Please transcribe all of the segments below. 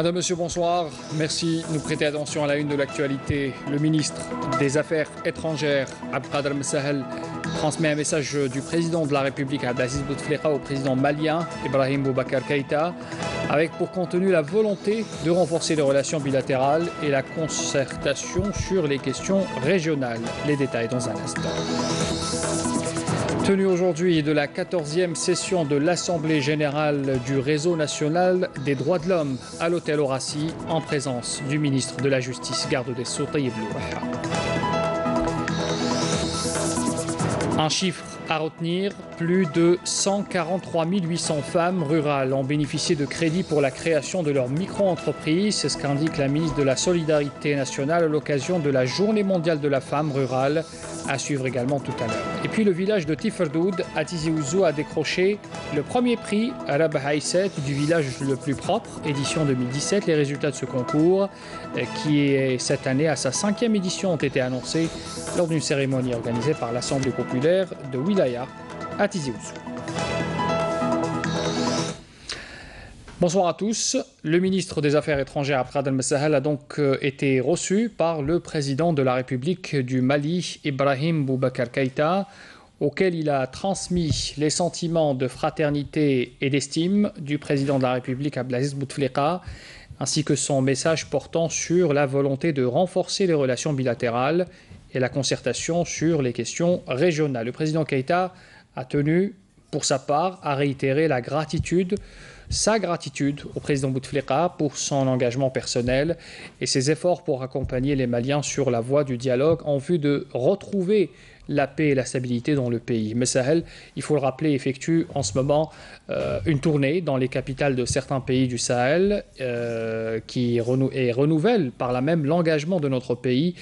Madame, Monsieur, bonsoir. Merci de nous prêter attention à la une de l'actualité. Le ministre des Affaires étrangères, Abdelkader Messahel, transmet un message du président de la République, Abdelaziz Bouteflika, au président malien, Ibrahim Boubacar Keïta, avec pour contenu la volonté de renforcer les relations bilatérales et la concertation sur les questions régionales. Les détails dans un instant. Tenue aujourd'hui de la 14e session de l'Assemblée générale du Réseau national des droits de l'homme à l'hôtel Horaci, en présence du ministre de la Justice, garde des Sceaux, Taïeb Louaha. Un chiffre à retenir, plus de 143 800 femmes rurales ont bénéficié de crédits pour la création de leur micro-entreprise. C'est ce qu'indique la ministre de la Solidarité nationale à l'occasion de la Journée mondiale de la femme rurale, à suivre également tout à l'heure. Et puis le village de Tiferdoud à Tizi Ouzou a décroché le premier prix à la Bahaïset du village le plus propre, édition 2017. Les résultats de ce concours, qui est cette année à sa 5e édition, ont été annoncés lors d'une cérémonie organisée par l'Assemblée populaire de Wilaya à Tizi Ouzou. Bonsoir à tous. Le ministre des Affaires étrangères, Abdelkader Messahel, a donc été reçu par le président de la République du Mali, Ibrahim Boubacar Keïta, auquel il a transmis les sentiments de fraternité et d'estime du président de la République, Abdelaziz Bouteflika, ainsi que son message portant sur la volonté de renforcer les relations bilatérales et la concertation sur les questions régionales. Le président Keïta a tenu, pour sa part, à réitérer sa gratitude au président Bouteflika pour son engagement personnel et ses efforts pour accompagner les Maliens sur la voie du dialogue en vue de retrouver la paix et la stabilité dans le pays. Messahel, il faut le rappeler, effectue en ce moment une tournée dans les capitales de certains pays du Sahel qui renouvelle par là même l'engagement de notre pays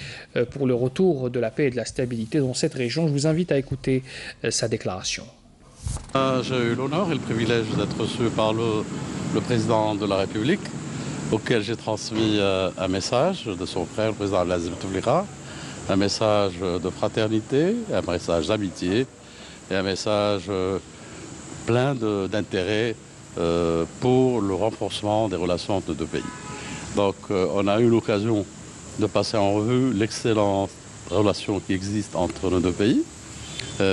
pour le retour de la paix et de la stabilité dans cette région. Je vous invite à écouter sa déclaration. J'ai eu l'honneur et le privilège d'être reçu par le président de la République, auquel j'ai transmis un message de son frère, le président Abdelaziz Bouteflika, un message de fraternité, un message d'amitié et un message plein d'intérêt pour le renforcement des relations entre nos deux pays. Donc on a eu l'occasion de passer en revue l'excellente relation qui existe entre nos deux pays.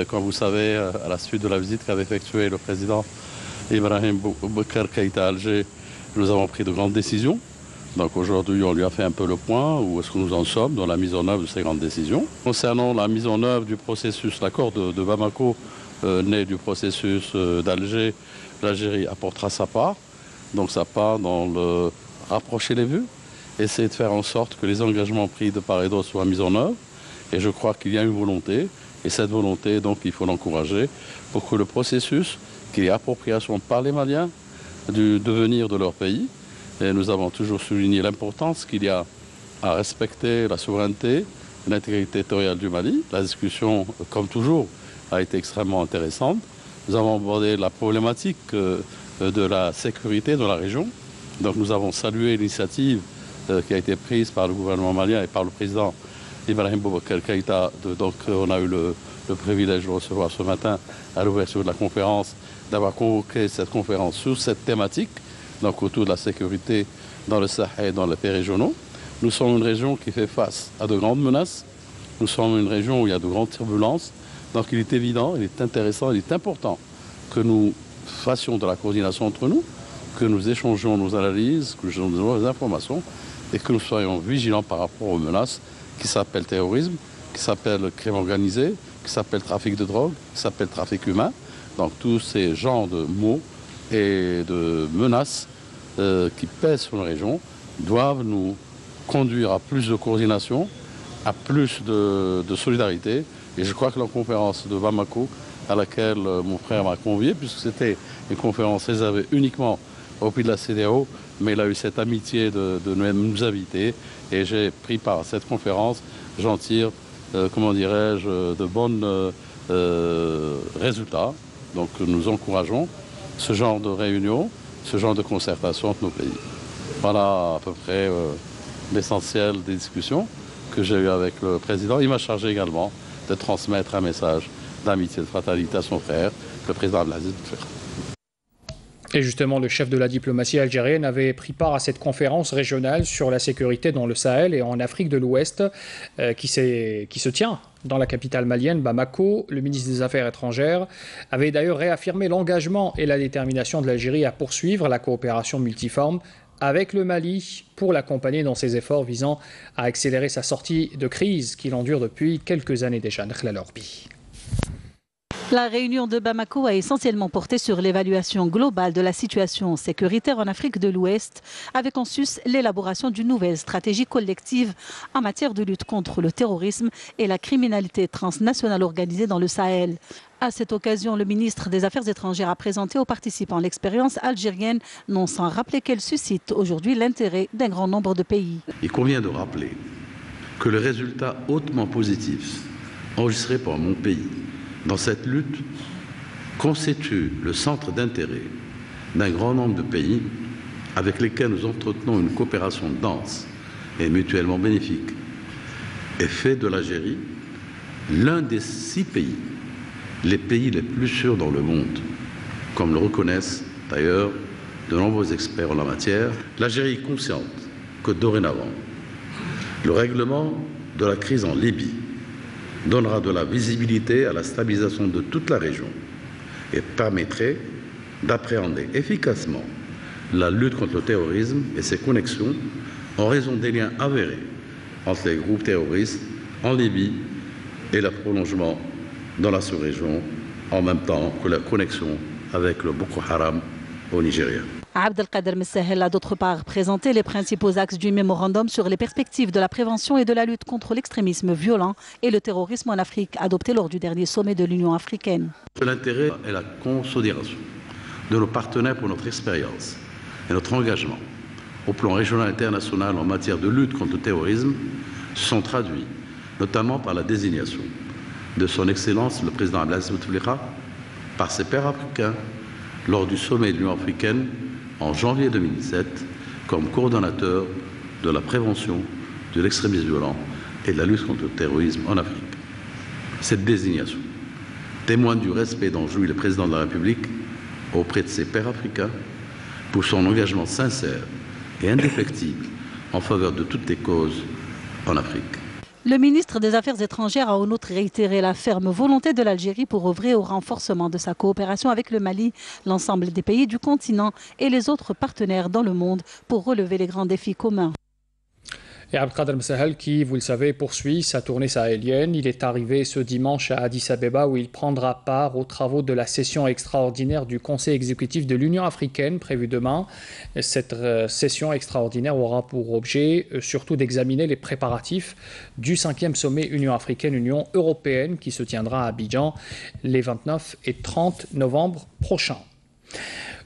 Comme vous savez, à la suite de la visite qu'avait effectuée le président Ibrahim Boubacar Keïta à Alger, nous avons pris de grandes décisions. Donc aujourd'hui, on lui a fait un peu le point, où est-ce que nous en sommes dans la mise en œuvre de ces grandes décisions. Concernant la mise en œuvre du processus, l'accord de Bamako, né du processus d'Alger, l'Algérie apportera sa part. Donc sa part dans le rapprocher les vues, essayer de faire en sorte que les engagements pris de part et d'autre soient mis en œuvre. Et je crois qu'il y a une volonté. Et cette volonté, donc, il faut l'encourager pour que le processus, qui est appropriation par les Maliens du devenir de leur pays, et nous avons toujours souligné l'importance qu'il y a à respecter la souveraineté, l'intégrité territoriale du Mali. La discussion, comme toujours, a été extrêmement intéressante. Nous avons abordé la problématique de la sécurité dans la région. Donc nous avons salué l'initiative qui a été prise par le gouvernement malien et par le président Ibrahim Boubacar Keïta. Donc on a eu le privilège de recevoir ce matin à l'ouverture de la conférence, d'avoir convoqué cette conférence sur cette thématique, donc autour de la sécurité dans le Sahel et dans les pays régionaux. Nous sommes une région qui fait face à de grandes menaces. Nous sommes une région où il y a de grandes turbulences. Donc il est évident, il est intéressant, il est important que nous fassions de la coordination entre nous, que nous échangions nos analyses, que nous échangions nos informations et que nous soyons vigilants par rapport aux menaces qui s'appellent terrorisme, qui s'appellent crime organisé, qui s'appellent trafic de drogue, qui s'appellent trafic humain. Donc tous ces genres de mots et de menaces qui pèsent sur la région doivent nous conduire à plus de coordination, à plus de solidarité. Et je crois que la conférence de Bamako, à laquelle mon frère m'a convié, puisque c'était une conférence réservée uniquement au pays de la CEDEAO, mais il a eu cette amitié de nous inviter et j'ai pris part à cette conférence. J'en tire, comment dirais-je, de bons résultats. Donc nous encourageons ce genre de réunion, ce genre de concertation entre nos pays. Voilà à peu près l'essentiel des discussions que j'ai eues avec le président. Il m'a chargé également de transmettre un message d'amitié et de fraternité à son frère, le président Abdelaziz Bouteflika. Et justement, le chef de la diplomatie algérienne avait pris part à cette conférence régionale sur la sécurité dans le Sahel et en Afrique de l'Ouest qui se tient dans la capitale malienne, Bamako. Le ministre des Affaires étrangères avait d'ailleurs réaffirmé l'engagement et la détermination de l'Algérie à poursuivre la coopération multiforme avec le Mali pour l'accompagner dans ses efforts visant à accélérer sa sortie de crise qu'il endure depuis quelques années déjà. Nakhla Lorbi. La réunion de Bamako a essentiellement porté sur l'évaluation globale de la situation sécuritaire en Afrique de l'Ouest, avec en sus l'élaboration d'une nouvelle stratégie collective en matière de lutte contre le terrorisme et la criminalité transnationale organisée dans le Sahel. À cette occasion, le ministre des Affaires étrangères a présenté aux participants l'expérience algérienne, non sans rappeler qu'elle suscite aujourd'hui l'intérêt d'un grand nombre de pays. Il convient de rappeler que le résultat hautement positif enregistré par mon pays dans cette lutte constitue le centre d'intérêt d'un grand nombre de pays avec lesquels nous entretenons une coopération dense et mutuellement bénéfique et fait de l'Algérie l'un des 6 pays, les pays les plus sûrs dans le monde, comme le reconnaissent d'ailleurs de nombreux experts en la matière. L'Algérie est consciente que dorénavant, le règlement de la crise en Libye donnera de la visibilité à la stabilisation de toute la région et permettrait d'appréhender efficacement la lutte contre le terrorisme et ses connexions en raison des liens avérés entre les groupes terroristes en Libye et le prolongement dans la sous-région en même temps que la connexion avec le Boko Haram au Nigeria. Abdelkader Messahel a d'autre part présenté les principaux axes du mémorandum sur les perspectives de la prévention et de la lutte contre l'extrémisme violent et le terrorisme en Afrique, adopté lors du dernier sommet de l'Union africaine. L'intérêt est la considération de nos partenaires pour notre expérience et notre engagement au plan régional et international en matière de lutte contre le terrorisme sont traduits notamment par la désignation de son Excellence le président Abdelaziz Bouteflika par ses pairs africains lors du sommet de l'Union africaine en janvier 2017 comme coordonnateur de la prévention de l'extrémisme violent et de la lutte contre le terrorisme en Afrique. Cette désignation témoigne du respect dont jouit le président de la République auprès de ses pairs africains pour son engagement sincère et indéfectible en faveur de toutes les causes en Afrique. Le ministre des Affaires étrangères a en outre réitéré la ferme volonté de l'Algérie pour œuvrer au renforcement de sa coopération avec le Mali, l'ensemble des pays du continent et les autres partenaires dans le monde pour relever les grands défis communs. Et Abdelkader Messahel qui, vous le savez, poursuit sa tournée sahélienne. Il est arrivé ce dimanche à Addis Abeba où il prendra part aux travaux de la session extraordinaire du Conseil exécutif de l'Union africaine prévue demain. Cette session extraordinaire aura pour objet surtout d'examiner les préparatifs du 5e sommet Union africaine-Union européenne qui se tiendra à Abidjan les 29 et 30 novembre prochains.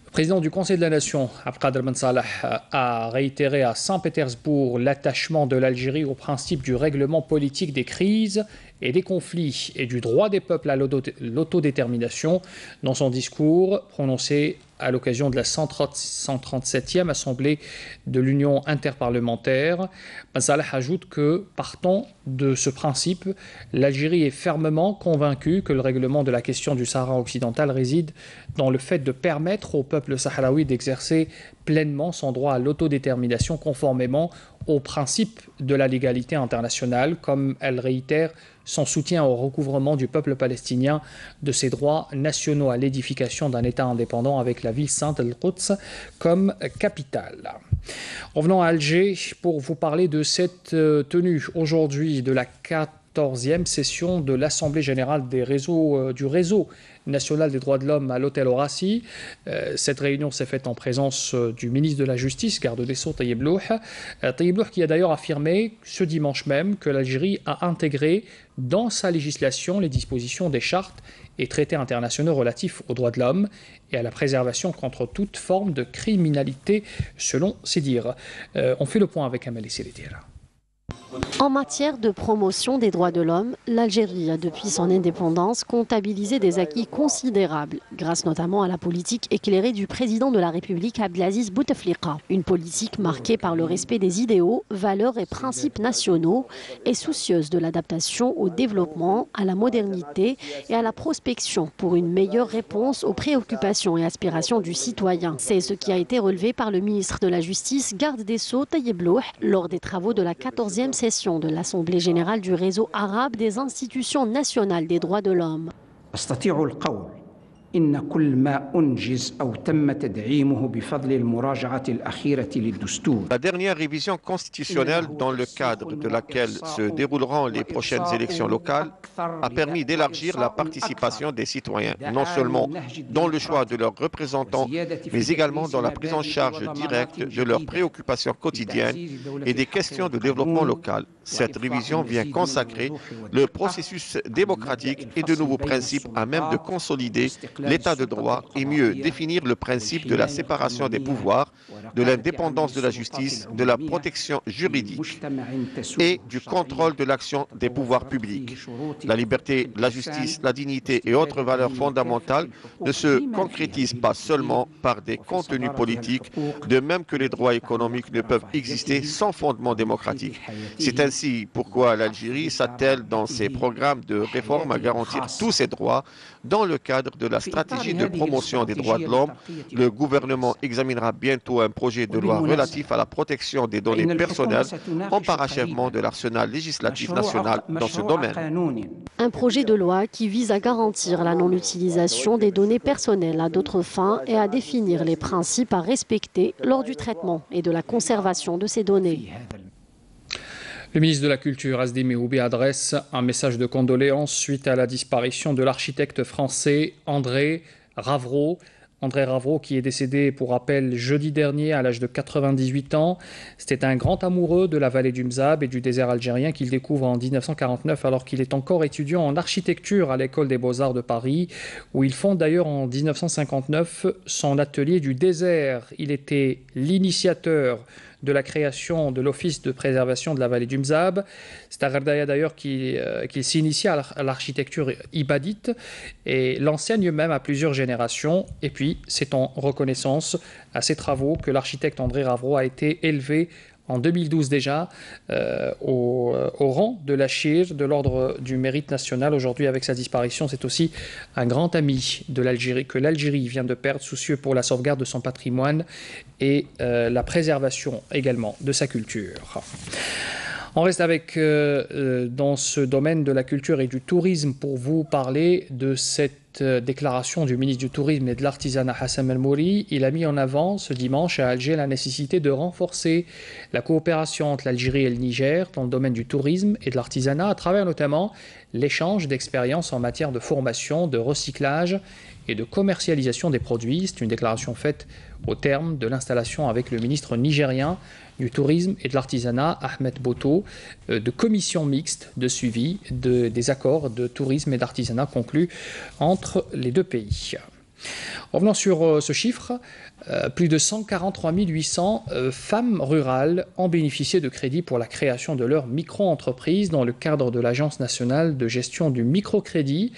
Le président du Conseil de la Nation, Abdelkader Ben Salah, a réitéré à Saint-Pétersbourg l'attachement de l'Algérie au principe du règlement politique des crises et des conflits et du droit des peuples à l'autodétermination dans son discours prononcé à l'occasion de la 137e Assemblée de l'Union interparlementaire. Ben Salah ajoute que, partant de ce principe, l'Algérie est fermement convaincue que le règlement de la question du Sahara occidental réside dans le fait de permettre au peuple sahraoui d'exercer pleinement son droit à l'autodétermination conformément au principe de la légalité internationale, comme elle réitère son soutien au recouvrement du peuple palestinien de ses droits nationaux à l'édification d'un État indépendant avec la ville sainte Al-Quds comme capitale. Revenons à Alger pour vous parler de cette tenue aujourd'hui de la 14e session de l'Assemblée générale du réseau national des droits de l'homme à l'hôtel Horaci. Cette réunion s'est faite en présence du ministre de la Justice, garde des Sceaux, Tayeb Louh. Tayeb Louh qui a d'ailleurs affirmé ce dimanche même que l'Algérie a intégré dans sa législation les dispositions des chartes et traités internationaux relatifs aux droits de l'homme et à la préservation contre toute forme de criminalité, selon ses dires. On fait le point avec Amélie Sélétira. En matière de promotion des droits de l'homme, l'Algérie a depuis son indépendance comptabilisé des acquis considérables, grâce notamment à la politique éclairée du président de la République Abdelaziz Bouteflika. Une politique marquée par le respect des idéaux, valeurs et principes nationaux et soucieuse de l'adaptation au développement, à la modernité et à la prospection pour une meilleure réponse aux préoccupations et aspirations du citoyen. C'est ce qui a été relevé par le ministre de la Justice, garde des Sceaux, Taïeb Louh, lors des travaux de la 14e session de l'Assemblée générale du réseau arabe des institutions nationales des droits de l'homme. إن كل ما أنجز أو تم تدعيمه بفضل المراجعة الأخيرة للدستور. La dernière révision constitutionnelle dans le cadre de laquelle se dérouleront les prochaines élections locales a permis d'élargir la participation des citoyens, non seulement dans le choix de leurs représentants, mais également dans la prise en charge directe de leurs préoccupations quotidiennes et des questions de développement local. Cette révision vient consacrer le processus démocratique et de nouveaux principes à même de consolider l'état de droit et mieux définir le principe de la séparation des pouvoirs, de l'indépendance de la justice, de la protection juridique et du contrôle de l'action des pouvoirs publics. La liberté, la justice, la dignité et autres valeurs fondamentales ne se concrétisent pas seulement par des contenus politiques, de même que les droits économiques ne peuvent exister sans fondement démocratique. C'est ainsi pourquoi l'Algérie s'attelle dans ses programmes de réforme à garantir tous ces droits dans le cadre de la stratégie de promotion des droits de l'homme. Le gouvernement examinera bientôt un projet de loi relatif à la protection des données personnelles en parachèvement de l'arsenal législatif national dans ce domaine. Un projet de loi qui vise à garantir la non-utilisation des données personnelles à d'autres fins et à définir les principes à respecter lors du traitement et de la conservation de ces données. Le ministre de la Culture, Asdi Mehoubi, adresse un message de condoléances suite à la disparition de l'architecte français André Ravreau. André Ravreau qui est décédé, pour rappel, jeudi dernier à l'âge de 98 ans. C'était un grand amoureux de la vallée du Mzab et du désert algérien qu'il découvre en 1949 alors qu'il est encore étudiant en architecture à l'école des Beaux-Arts de Paris, où il fonde d'ailleurs en 1959 son atelier du désert. Il était l'initiateur de la création de l'Office de préservation de la vallée du Mzab. C'est à Gardaya d'ailleurs qu'il s'initie à l'architecture ibadite et l'enseigne même à plusieurs générations. Et puis, c'est en reconnaissance à ses travaux que l'architecte André Ravreau a été élevé en 2012 déjà au rang de l'Achir de l'Ordre du Mérite National. Aujourd'hui, avec sa disparition, c'est aussi un grand ami de l'Algérie que l'Algérie vient de perdre, soucieux pour la sauvegarde de son patrimoine et la préservation également de sa culture. On reste avec, dans ce domaine de la culture et du tourisme, pour vous parler de cette déclaration du ministre du Tourisme et de l'Artisanat Hassan Melmouri. Il a mis en avant ce dimanche à Alger la nécessité de renforcer la coopération entre l'Algérie et le Niger dans le domaine du tourisme et de l'artisanat, à travers notamment l'échange d'expériences en matière de formation, de recyclage et de commercialisation des produits. C'est une déclaration faite au terme de l'installation avec le ministre nigérien du Tourisme et de l'Artisanat, Ahmed Boto, de commission mixte de suivi des accords de tourisme et d'artisanat conclus entre les deux pays. Revenons sur ce chiffre. Plus de 143 800 femmes rurales ont bénéficié de crédits pour la création de leur micro-entreprise dans le cadre de l'Agence nationale de gestion du microcrédit,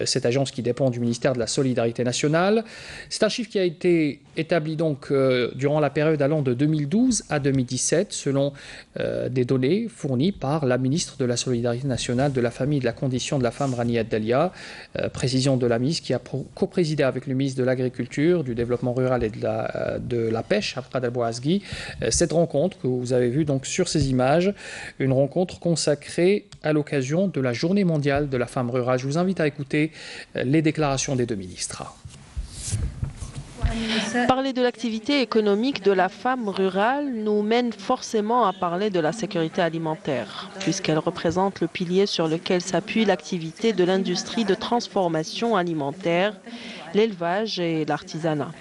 cette agence qui dépend du ministère de la Solidarité nationale. C'est un chiffre qui a été établi donc durant la période allant de 2012 à 2017, selon des données fournies par la ministre de la Solidarité nationale, de la Famille et de la Condition de la Femme, Rania Dalia, précision de la ministre qui a coprésidé avec le ministre de l'Agriculture, du Développement rural et de la pêche, Abdelkader Bouazghi, cette rencontre que vous avez vue donc sur ces images, une rencontre consacrée à l'occasion de la Journée mondiale de la femme rurale. Je vous invite à écouter les déclarations des deux ministres. Parler de l'activité économique de la femme rurale nous mène forcément à parler de la sécurité alimentaire, puisqu'elle représente le pilier sur lequel s'appuie l'activité de l'industrie de transformation alimentaire, l'élevage et l'artisanat.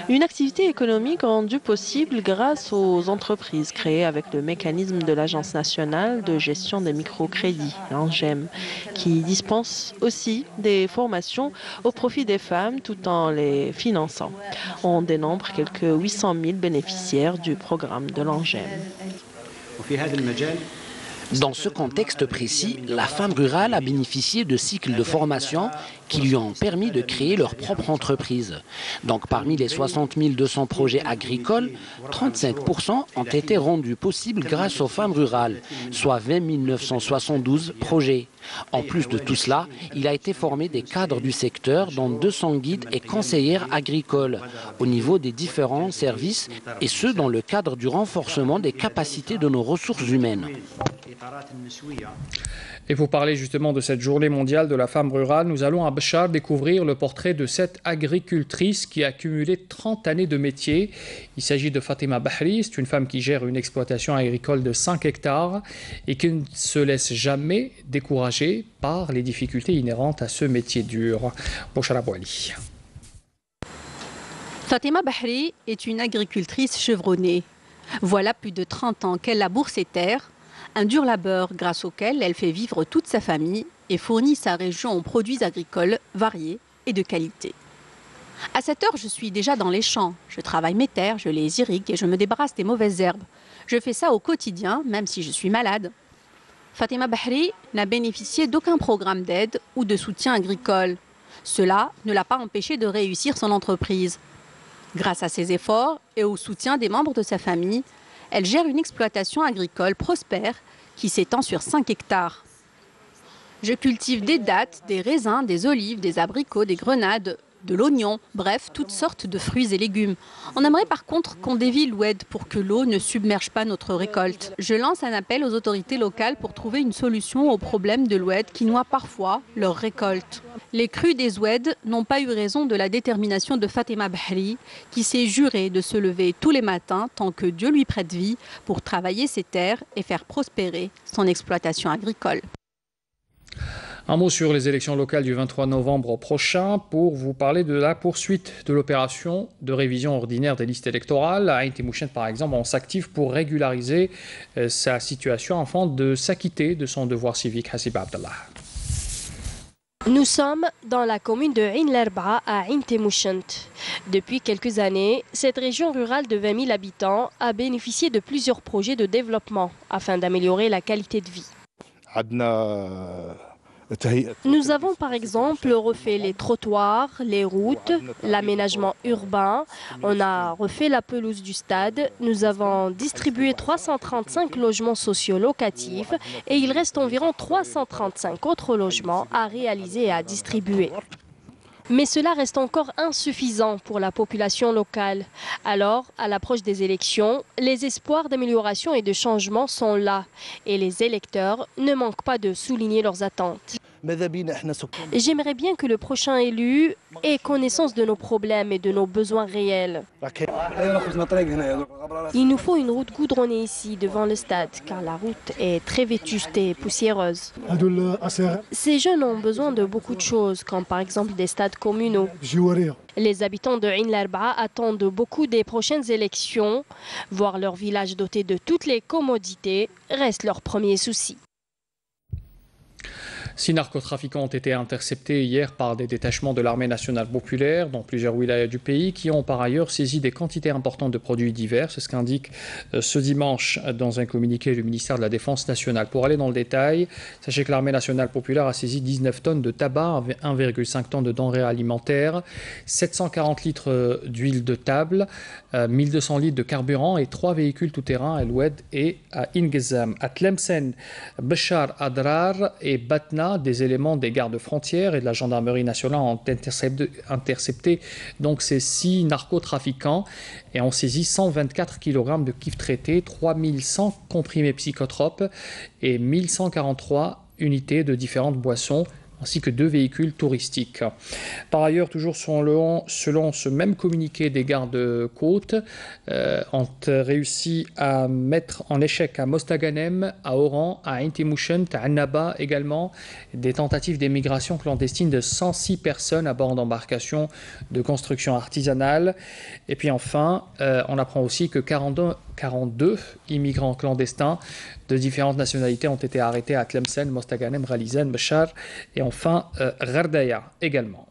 Une activité économique rendue possible grâce aux entreprises créées avec le mécanisme de l'Agence nationale de gestion des microcrédits, l'ANGEM, qui dispense aussi des formations au profit des femmes tout en les finançant. On dénombre quelques 800 000 bénéficiaires du programme de l'ANGEM. Dans ce contexte précis, la femme rurale a bénéficié de cycles de formation qui lui ont permis de créer leur propre entreprise. Donc parmi les 60 200 projets agricoles, 35% ont été rendus possibles grâce aux femmes rurales, soit 20 972 projets. En plus de tout cela, il a été formé des cadres du secteur, dont 200 guides et conseillères agricoles, au niveau des différents services, et ce dans le cadre du renforcement des capacités de nos ressources humaines. Et pour parler justement de cette journée mondiale de la femme rurale, nous allons à Béchar découvrir le portrait de cette agricultrice qui a cumulé 30 années de métier. Il s'agit de Fatima Bahri, c'est une femme qui gère une exploitation agricole de 5 hectares et qui ne se laisse jamais décourager par les difficultés inhérentes à ce métier dur. Bouchar Abouali. Fatima Bahri est une agricultrice chevronnée. Voilà plus de 30 ans qu'elle laboure ses terres. Un dur labeur grâce auquel elle fait vivre toute sa famille et fournit sa région en produits agricoles variés et de qualité. À cette heure, je suis déjà dans les champs. Je travaille mes terres, je les irrigue et je me débarrasse des mauvaises herbes. Je fais ça au quotidien, même si je suis malade. Fatima Bahri n'a bénéficié d'aucun programme d'aide ou de soutien agricole. Cela ne l'a pas empêché de réussir son entreprise. Grâce à ses efforts et au soutien des membres de sa famille, elle gère une exploitation agricole prospère qui s'étend sur 5 hectares. Je cultive des dattes, des raisins, des olives, des abricots, des grenades, de l'oignon, bref, toutes sortes de fruits et légumes. On aimerait par contre qu'on dévie l'oued pour que l'eau ne submerge pas notre récolte. Je lance un appel aux autorités locales pour trouver une solution au problème de l'oued qui noie parfois leur récolte. Les crues des oueds n'ont pas eu raison de la détermination de Fatima Bahri, qui s'est jurée de se lever tous les matins tant que Dieu lui prête vie pour travailler ses terres et faire prospérer son exploitation agricole. Un mot sur les élections locales du 23 novembre prochain pour vous parler de la poursuite de l'opération de révision ordinaire des listes électorales. À Ain Timouchen, par exemple, on s'active pour régulariser sa situation afin de s'acquitter de son devoir civique. Hassib Abdallah. Nous sommes dans la commune de Ain Lerba à Ain Timouchent. Depuis quelques années, cette région rurale de 20 000 habitants a bénéficié de plusieurs projets de développement afin d'améliorer la qualité de vie. Nous avons par exemple refait les trottoirs, les routes, l'aménagement urbain, on a refait la pelouse du stade, nous avons distribué 335 logements sociaux locatifs et il reste environ 335 autres logements à réaliser et à distribuer. Mais cela reste encore insuffisant pour la population locale. Alors, à l'approche des élections, les espoirs d'amélioration et de changement sont là. Et les électeurs ne manquent pas de souligner leurs attentes. J'aimerais bien que le prochain élu ait connaissance de nos problèmes et de nos besoins réels. Il nous faut une route goudronnée ici, devant le stade, car la route est très vétuste et poussiéreuse. Ces jeunes ont besoin de beaucoup de choses, comme par exemple des stades communaux. Les habitants de Ain Lerba attendent beaucoup des prochaines élections. Voir leur village doté de toutes les commodités reste leur premier souci. 6 narcotrafiquants ont été interceptés hier par des détachements de l'armée nationale populaire dans plusieurs wilayas du pays qui ont par ailleurs saisi des quantités importantes de produits divers. C'est ce qu'indique ce dimanche dans un communiqué le ministère de la Défense nationale. Pour aller dans le détail, sachez que l'armée nationale populaire a saisi 19 tonnes de tabac, 1,5 tonnes de denrées alimentaires, 740 litres d'huile de table, 1200 litres de carburant et 3 véhicules tout-terrain à l'Oued et à Ingezam. À Tlemcen, Béchar, Adrar et Batna, des éléments des gardes-frontières et de la gendarmerie nationale ont intercepté donc ces 6 narcotrafiquants et ont saisi 124 kg de kiff traité, 3100 comprimés psychotropes et 1143 unités de différentes boissons, ainsi que 2 véhicules touristiques. Par ailleurs, toujours selon ce même communiqué des gardes-côtes, ont réussi à mettre en échec à Mostaganem, à Oran, à Ain Timouchent, à Annaba également, des tentatives d'émigration clandestine de 106 personnes à bord d'embarcations de construction artisanale. Et puis enfin, on apprend aussi que 42 immigrants clandestins de différentes nationalités ont été arrêtés à Tlemcen, Mostaganem, Ralizen, Béchar et enfin Ghardaya également.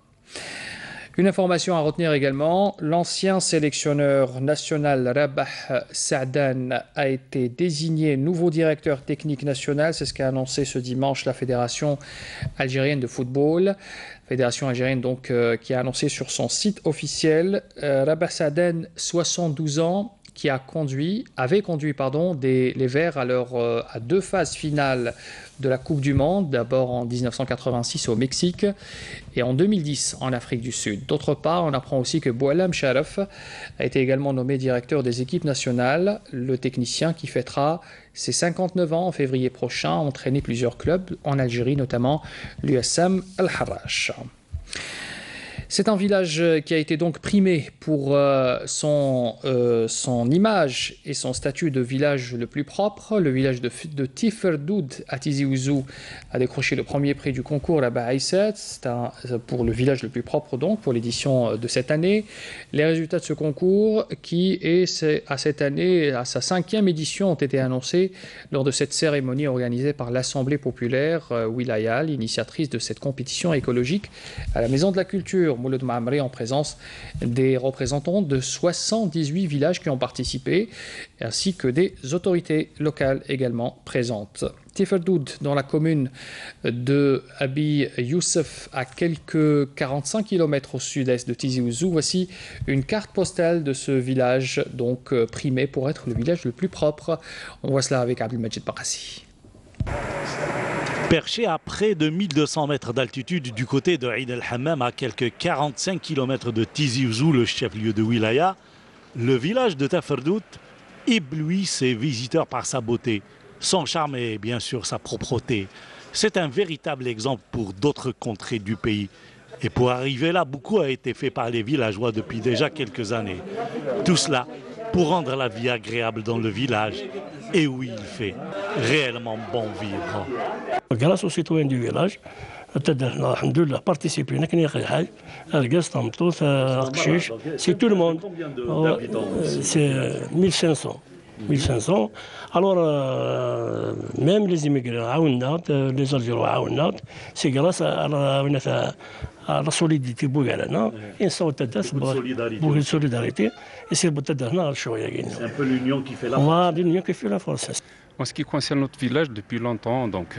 Une information à retenir également, l'ancien sélectionneur national Rabah Saadan a été désigné nouveau directeur technique national. C'est ce qu'a annoncé ce dimanche la Fédération algérienne de football. Fédération algérienne donc qui a annoncé sur son site officiel Rabah Saadan, 72 ans, qui avait conduit les Verts à deux phases finales de la Coupe du Monde, d'abord en 1986 au Mexique et en 2010 en Afrique du Sud. D'autre part, on apprend aussi que Boualem Sharaf a été également nommé directeur des équipes nationales, le technicien qui fêtera ses 59 ans en février prochain, a entraîné plusieurs clubs en Algérie, notamment l'USM Al-Harrach. C'est un village qui a été donc primé pour son image et son statut de village le plus propre. Le village de Tiferdoud à Tizi Ouzou a décroché le premier prix du concours la Baïset. C'est pour le village le plus propre donc pour l'édition de cette année. Les résultats de ce concours qui est à cette année, à sa 5e édition, ont été annoncés lors de cette cérémonie organisée par l'Assemblée populaire Wilaya, l'initiatrice de cette compétition écologique à la Maison de la Culture. Mouloud Maamri en présence des représentants de 78 villages qui ont participé, ainsi que des autorités locales également présentes. Tiferdoud, dans la commune de Abi Youssef, à quelques 45 km au sud-est de Tizi Ouzou, voici une carte postale de ce village, donc primé pour être le village le plus propre. On voit cela avec Abdelmajid Barassi. Perché à près de 1200 mètres d'altitude du côté de Aïd el-Hammam, à quelques 45 km de Tizi Ouzou, le chef-lieu de Wilaya, le village de Tiferdoud éblouit ses visiteurs par sa beauté, son charme et bien sûr sa propreté. C'est un véritable exemple pour d'autres contrées du pays. Et pour arriver là, beaucoup a été fait par les villageois depuis déjà quelques années. Tout cela pour rendre la vie agréable dans le village et où il fait réellement bon vivre. Grâce aux citoyens du village, c'est tout le monde. C'est 1500. 1500. Alors, même les immigrés, les Algériens, c'est grâce à la solidité bougalana. Beaucoup de solidarité. Et c'est un peu l'union qui fait la force. L'union qui fait la force. En ce qui concerne notre village, depuis longtemps, donc,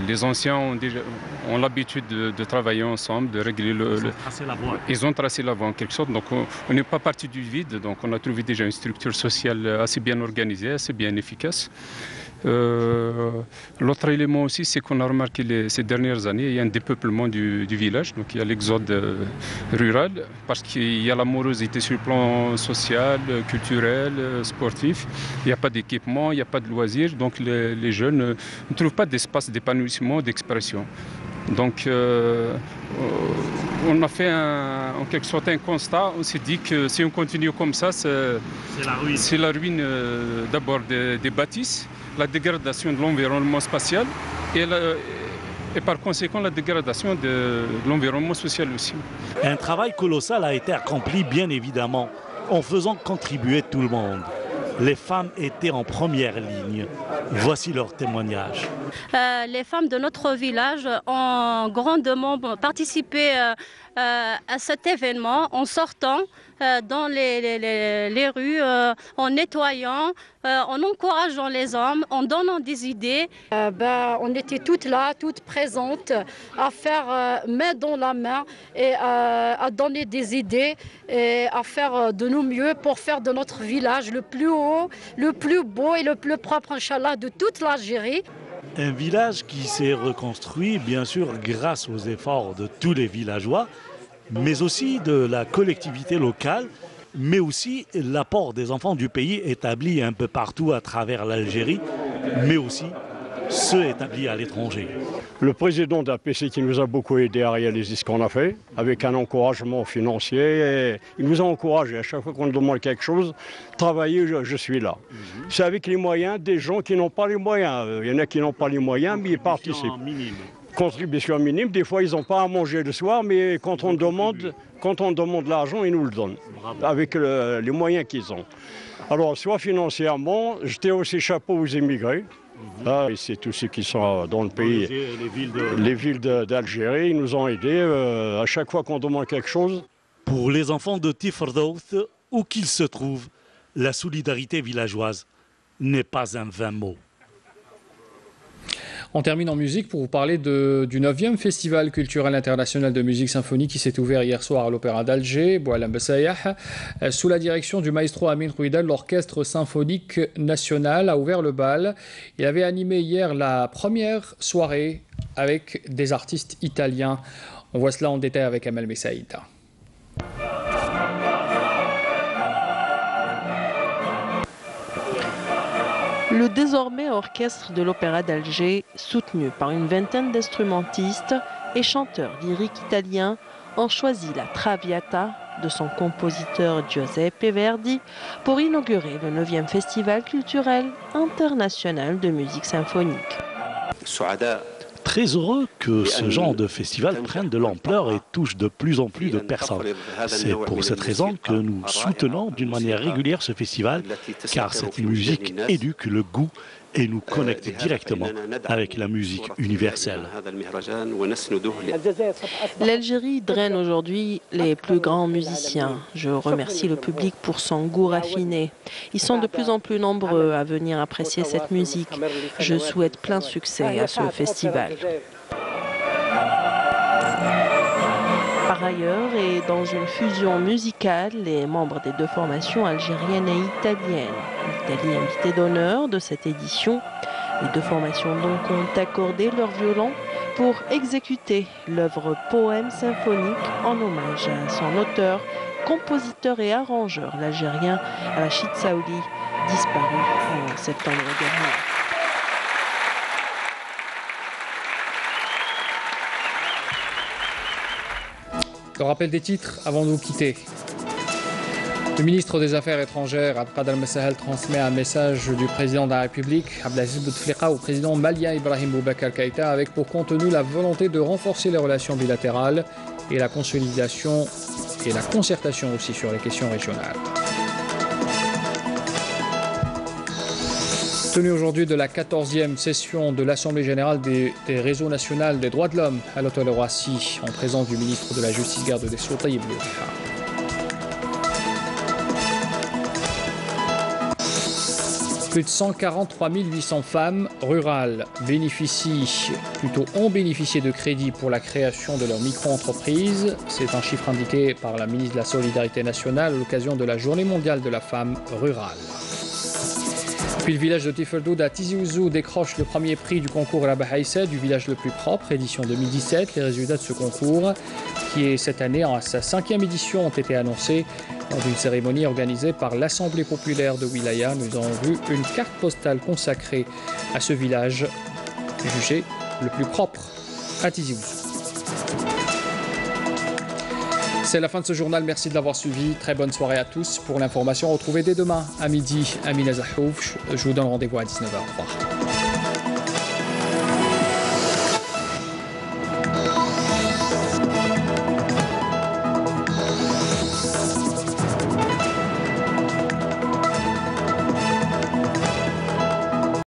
les anciens ont l'habitude de travailler ensemble, de régler Ils ont tracé la voie en quelque sorte. Donc on n'est pas parti du vide. Donc on a trouvé déjà une structure sociale assez bien organisée, assez bien efficace. L'autre élément aussi, c'est qu'on a remarqué ces dernières années, il y a un dépeuplement du village. Donc il y a l'exode rural parce qu'il y a la morosité sur le plan social, culturel, sportif. Il n'y a pas d'équipement, il n'y a pas de loisirs. Donc les jeunes ne trouvent pas d'espace d'épanouissement, d'expression. Donc on a fait en quelque sorte un constat. On s'est dit que si on continue comme ça, c'est la ruine d'abord des bâtisses, la dégradation de l'environnement spatial et par conséquent la dégradation de l'environnement social aussi. Un travail colossal a été accompli bien évidemment en faisant contribuer tout le monde. Les femmes étaient en première ligne. Voici leur témoignage. Les femmes de notre village ont grandement participé à cet événement en sortant dans les rues, en nettoyant, en encourageant les hommes, en donnant des idées. On était toutes là, toutes présentes, à faire main dans la main et à donner des idées et à faire de nous mieux pour faire de notre village le plus haut, le plus beau et le plus propre, Inch'Allah, de toute l'Algérie. Un village qui s'est reconstruit, bien sûr, grâce aux efforts de tous les villageois, mais aussi de la collectivité locale, mais aussi l'apport des enfants du pays établis un peu partout à travers l'Algérie, mais aussi ceux établis à l'étranger. Le président d'APC qui nous a beaucoup aidé à réaliser ce qu'on a fait, avec un encouragement financier. Et il nous a encouragés. À chaque fois qu'on nous demande quelque chose, travailler, je suis là. C'est avec les moyens des gens qui n'ont pas les moyens. Il y en a qui n'ont pas les moyens, mais ils participent. Contribution minime. Des fois, ils n'ont pas à manger le soir, mais quand on demande l'argent, ils nous le donnent, avec les moyens qu'ils ont. Alors, soit financièrement, j'étais aussi chapeau aux immigrés. Ah, et c'est tous ceux qui sont dans le pays, les villes d'Algérie, ils nous ont aidés à chaque fois qu'on demande quelque chose. Pour les enfants de Tifrdout, où qu'ils se trouvent, la solidarité villageoise n'est pas un vain mot. On termine en musique pour vous parler du 9e Festival culturel international de musique symphonique qui s'est ouvert hier soir à l'Opéra d'Alger, Boualem Bessaïah. Sous la direction du maestro Amin Rouidal, l'Orchestre symphonique national a ouvert le bal. Il avait animé hier la première soirée avec des artistes italiens. On voit cela en détail avec Amel Messaïda. Le désormais orchestre de l'Opéra d'Alger, soutenu par une vingtaine d'instrumentistes et chanteurs lyriques italiens, ont choisi la Traviata de son compositeur Giuseppe Verdi pour inaugurer le 9e Festival culturel international de musique symphonique. Très heureux que ce genre de festival prenne de l'ampleur et touche de plus en plus de personnes. C'est pour cette raison que nous soutenons d'une manière régulière ce festival, car cette musique éduque le goût et nous connecte directement avec la musique universelle. L'Algérie draine aujourd'hui les plus grands musiciens. Je remercie le public pour son goût raffiné. Ils sont de plus en plus nombreux à venir apprécier cette musique. Je souhaite plein succès à ce festival. Par ailleurs, et dans une fusion musicale, les membres des deux formations algériennes et italiennes, l'Italie invitée d'honneur de cette édition, les deux formations donc ont accordé leur violon pour exécuter l'œuvre Poème symphonique en hommage à son auteur, compositeur et arrangeur, l'Algérien Rachid Saouli, disparu en septembre dernier. Le rappel des titres avant de vous quitter. Le ministre des Affaires étrangères, Abdelkader Messahel, transmet un message du président de la République, Abdelaziz Bouteflika, au président malien Ibrahim Boubacar Keïta, avec pour contenu la volonté de renforcer les relations bilatérales et la consolidation et la concertation aussi sur les questions régionales. Tenue aujourd'hui de la 14e session de l'Assemblée générale des réseaux nationaux des droits de l'homme à l'hôtel Roissy, en présence du ministre de la Justice, garde des Sceaux, Taïb Louha. Plus de 143 800 femmes rurales ont bénéficié de crédits pour la création de leur micro-entreprise. C'est un chiffre indiqué par la ministre de la Solidarité nationale à l'occasion de la Journée mondiale de la femme rurale. Puis le village de Tifrdout à Tizi Ouzou décroche le premier prix du concours Rabah Aïssa du village le plus propre, édition 2017. Les résultats de ce concours, qui est cette année en sa 5e édition, ont été annoncés lors d'une cérémonie organisée par l'Assemblée populaire de Wilaya. Nous avons vu une carte postale consacrée à ce village jugé le plus propre à Tizi Ouzou. C'est la fin de ce journal, merci de l'avoir suivi. Très bonne soirée à tous. Pour l'information, retrouvez dès demain à midi Amina Zahouf. Je vous donne rendez-vous à 19h. Au revoir.